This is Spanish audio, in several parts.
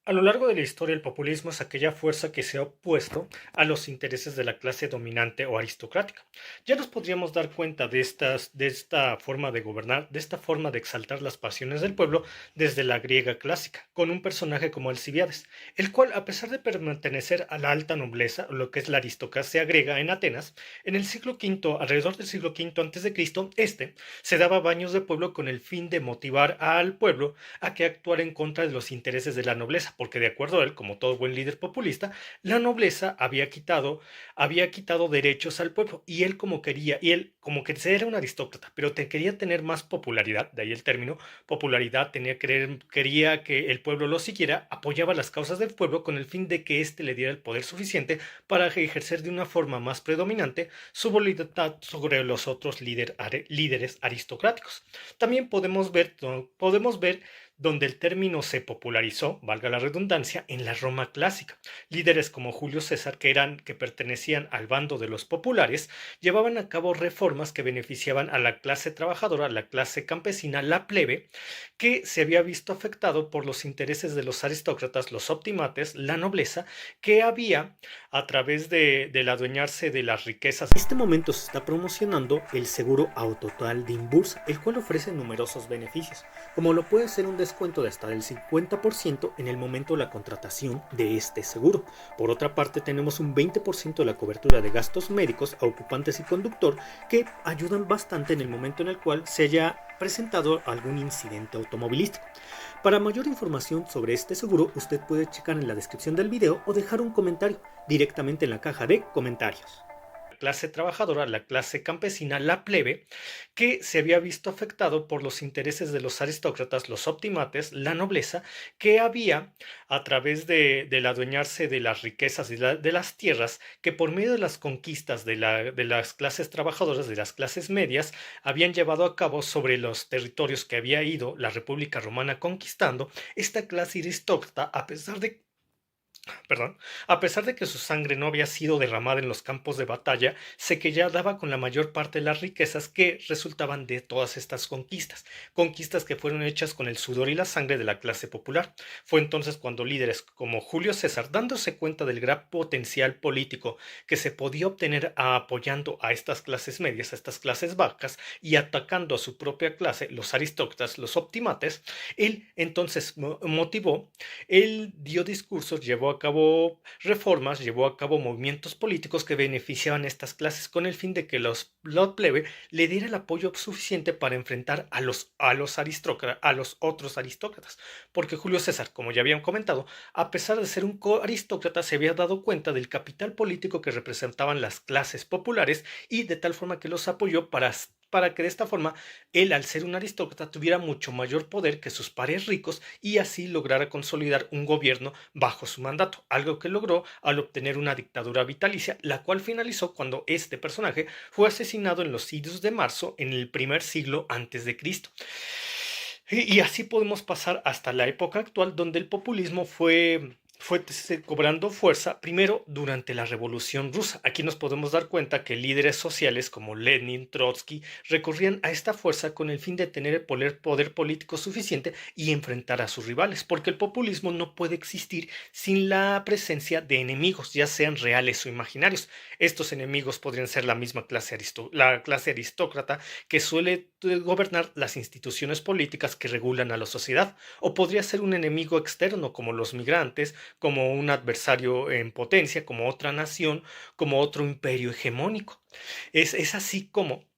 A lo largo de la historia, el populismo es aquella fuerza que se ha opuesto a los intereses de la clase dominante o aristocrática. Ya nos podríamos dar cuenta de esta forma de gobernar, de esta forma de exaltar las pasiones del pueblo desde la griega clásica, con un personaje como Alcibiades, el cual, a pesar de pertenecer a la alta nobleza, o lo que es la aristocracia griega en Atenas, en el siglo V, alrededor del siglo V antes de Cristo, se daba baños de pueblo con el fin de motivar al pueblo a que actuara en contra de los intereses de la nobleza, porque de acuerdo a él, como todo buen líder populista, la nobleza había quitado derechos al pueblo y él como quería, y él como que era un aristócrata, pero quería tener más popularidad, de ahí el término popularidad, quería que el pueblo lo siguiera, apoyaba las causas del pueblo con el fin de que éste le diera el poder suficiente para ejercer de una forma más predominante su voluntad sobre los otros líderes aristocráticos. También podemos ver donde el término se popularizó, valga la redundancia, en la Roma clásica. Líderes como Julio César, que pertenecían al bando de los populares, llevaban a cabo reformas que beneficiaban a la clase trabajadora, la clase campesina, la plebe, que se había visto afectado por los intereses de los aristócratas, los optimates, la nobleza, que había, a través del adueñarse de las riquezas. En este momento se está promocionando el seguro autotal de Imbursa, el cual ofrece numerosos beneficios, como lo puede ser un descuento de hasta del 50% en el momento de la contratación de este seguro. Por otra parte, tenemos un 20% de la cobertura de gastos médicos a ocupantes y conductor que ayudan bastante en el momento en el cual se haya presentado algún incidente automovilístico. Para mayor información sobre este seguro, usted puede checar en la descripción del video o dejar un comentario directamente en la caja de comentarios. Clase trabajadora, la clase campesina, la plebe, que se había visto afectado por los intereses de los aristócratas, los optimates, la nobleza, que había, a través del adueñarse de las riquezas y de las tierras, que por medio de las conquistas de las clases trabajadoras, de las clases medias, habían llevado a cabo sobre los territorios que había ido la República Romana conquistando, esta clase aristócrata, perdón, a pesar de que su sangre no había sido derramada en los campos de batalla, se que ya daba con la mayor parte de las riquezas que resultaban de todas estas conquistas, conquistas que fueron hechas con el sudor y la sangre de la clase popular. Fue entonces cuando líderes como Julio César, dándose cuenta del gran potencial político que se podía obtener apoyando a estas clases medias, a estas clases bajas, y atacando a su propia clase, los aristócratas, los optimates, él entonces motivó. Él dio discursos, llevó a cabo reformas, llevó a cabo movimientos políticos que beneficiaban a estas clases con el fin de que la plebe le diera el apoyo suficiente para enfrentar a los otros aristócratas. Porque Julio César, como ya habían comentado, a pesar de ser un aristócrata, se había dado cuenta del capital político que representaban las clases populares y de tal forma que los apoyó para que de esta forma él, al ser un aristócrata, tuviera mucho mayor poder que sus pares ricos y así lograra consolidar un gobierno bajo su mandato, algo que logró al obtener una dictadura vitalicia, la cual finalizó cuando este personaje fue asesinado en los idus de marzo en el primer siglo antes de Cristo. Y así podemos pasar hasta la época actual, donde el populismo fue cobrando fuerza primero durante la Revolución Rusa. Aquí nos podemos dar cuenta que líderes sociales como Lenin, Trotsky recurrían a esta fuerza con el fin de tener el poder político suficiente y enfrentar a sus rivales, porque el populismo no puede existir sin la presencia de enemigos, ya sean reales o imaginarios. Estos enemigos podrían ser la misma la clase aristócrata que suele gobernar las instituciones políticas que regulan a la sociedad, o podría ser un enemigo externo como los migrantes, como un adversario en potencia, como otra nación, como otro imperio hegemónico. Es así como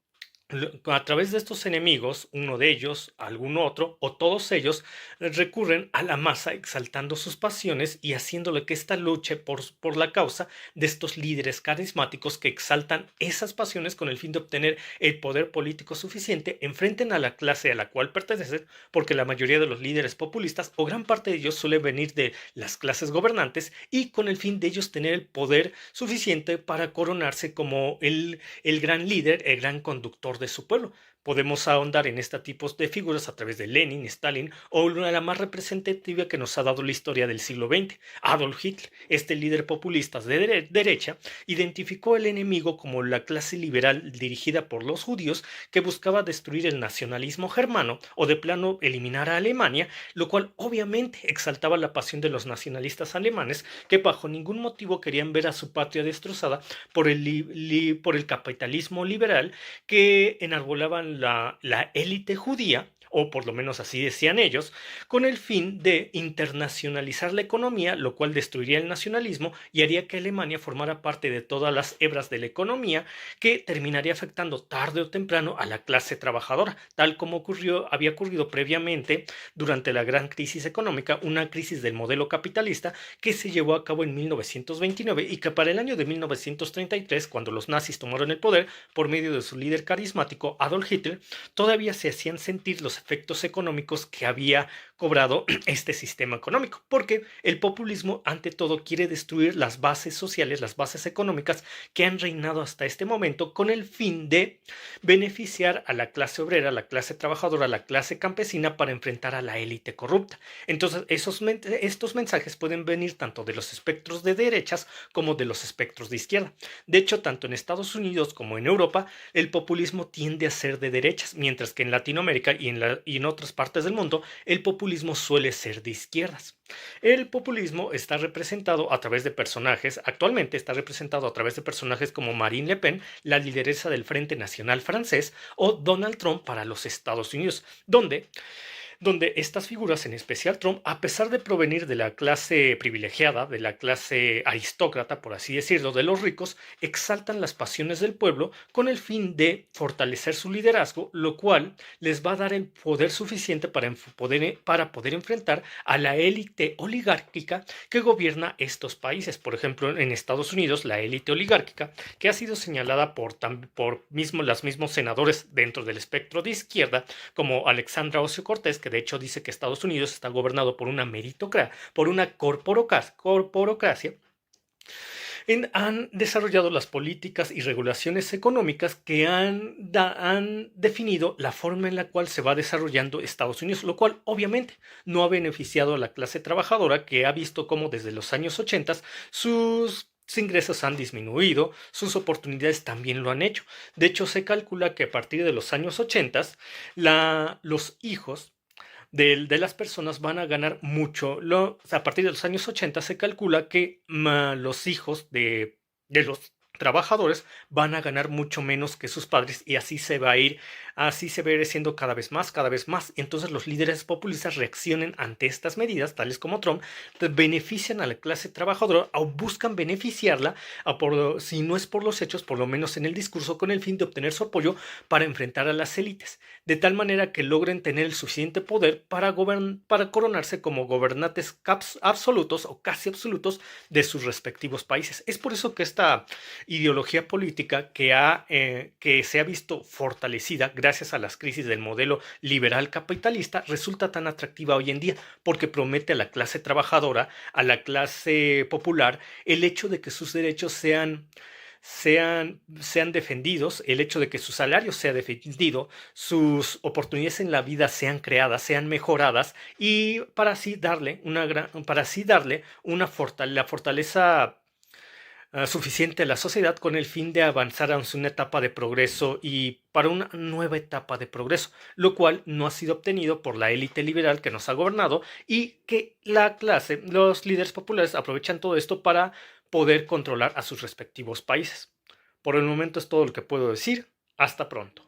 a través de estos enemigos, uno de ellos, algún otro o todos ellos recurren a la masa exaltando sus pasiones y haciéndole que esta luche por la causa de estos líderes carismáticos que exaltan esas pasiones con el fin de obtener el poder político suficiente, enfrenten a la clase a la cual pertenecen, porque la mayoría de los líderes populistas o gran parte de ellos suele venir de las clases gobernantes y con el fin de ellos tener el poder suficiente para coronarse como el gran líder, el gran conductor de su pueblo. Podemos ahondar en este tipo de figuras a través de Lenin, Stalin o una de las más representativas que nos ha dado la historia del siglo XX, Adolf Hitler. Este líder populista de derecha identificó el enemigo como la clase liberal dirigida por los judíos que buscaba destruir el nacionalismo germano o de plano eliminar a Alemania, lo cual obviamente exaltaba la pasión de los nacionalistas alemanes que bajo ningún motivo querían ver a su patria destrozada por el capitalismo liberal que enarbolaban la élite judía, o por lo menos así decían ellos, con el fin de internacionalizar la economía, lo cual destruiría el nacionalismo y haría que Alemania formara parte de todas las hebras de la economía, que terminaría afectando tarde o temprano a la clase trabajadora, tal como había ocurrido previamente durante la gran crisis económica, una crisis del modelo capitalista que se llevó a cabo en 1929 y que para el año de 1933, cuando los nazis tomaron el poder por medio de su líder carismático Adolf Hitler, todavía se hacían sentir los efectos económicos que había cobrado este sistema económico, porque el populismo ante todo quiere destruir las bases sociales, las bases económicas que han reinado hasta este momento con el fin de beneficiar a la clase obrera, a la clase trabajadora, a la clase campesina para enfrentar a la élite corrupta. Entonces, estos mensajes pueden venir tanto de los espectros de derechas como de los espectros de izquierda. De hecho, tanto en Estados Unidos como en Europa, el populismo tiende a ser de derechas, mientras que en Latinoamérica y en otras partes del mundo, el populismo suele ser de izquierdas. El populismo está representado a través de personajes, actualmente está representado a través de personajes como Marine Le Pen, la lideresa del Frente Nacional francés, o Donald Trump para los Estados Unidos, donde estas figuras, en especial Trump, a pesar de provenir de la clase privilegiada, de la clase aristócrata, por así decirlo, de los ricos, exaltan las pasiones del pueblo con el fin de fortalecer su liderazgo, lo cual les va a dar el poder suficiente para poder enfrentar a la élite oligárquica que gobierna estos países. Por ejemplo, en Estados Unidos, la élite oligárquica, que ha sido señalada por los mismos senadores dentro del espectro de izquierda, como Alexandra Ocasio-Cortez, que de hecho dice que Estados Unidos está gobernado por una meritocracia, por una corporocracia, han desarrollado las políticas y regulaciones económicas que han definido la forma en la cual se va desarrollando Estados Unidos, lo cual obviamente no ha beneficiado a la clase trabajadora, que ha visto cómo desde los años 80 sus ingresos han disminuido, sus oportunidades también lo han hecho. De hecho, se calcula que a partir de los años 80 los hijos de las personas van a ganar mucho. A partir de los años 80 se calcula que los hijos de los trabajadores van a ganar mucho menos que sus padres y así se va a ir siendo cada vez más. Entonces los líderes populistas reaccionan ante estas medidas, tales como Trump, benefician a la clase trabajadora o buscan beneficiarla, si no es por los hechos, por lo menos en el discurso, con el fin de obtener su apoyo para enfrentar a las élites, de tal manera que logren tener el suficiente poder para coronarse como gobernantes absolutos o casi absolutos de sus respectivos países. Es por eso que esta ideología política que se ha visto fortalecida gracias a las crisis del modelo liberal capitalista resulta tan atractiva hoy en día, porque promete a la clase trabajadora, a la clase popular, el hecho de que sus derechos sean defendidos, el hecho de que su salario sea defendido, sus oportunidades en la vida sean creadas, sean mejoradas, y para así darle la fortaleza suficiente a la sociedad con el fin de avanzar hacia una etapa de progreso y para una nueva etapa de progreso, lo cual no ha sido obtenido por la élite liberal que nos ha gobernado y que los líderes populares aprovechan todo esto para poder controlar a sus respectivos países. Por el momento es todo lo que puedo decir. Hasta pronto.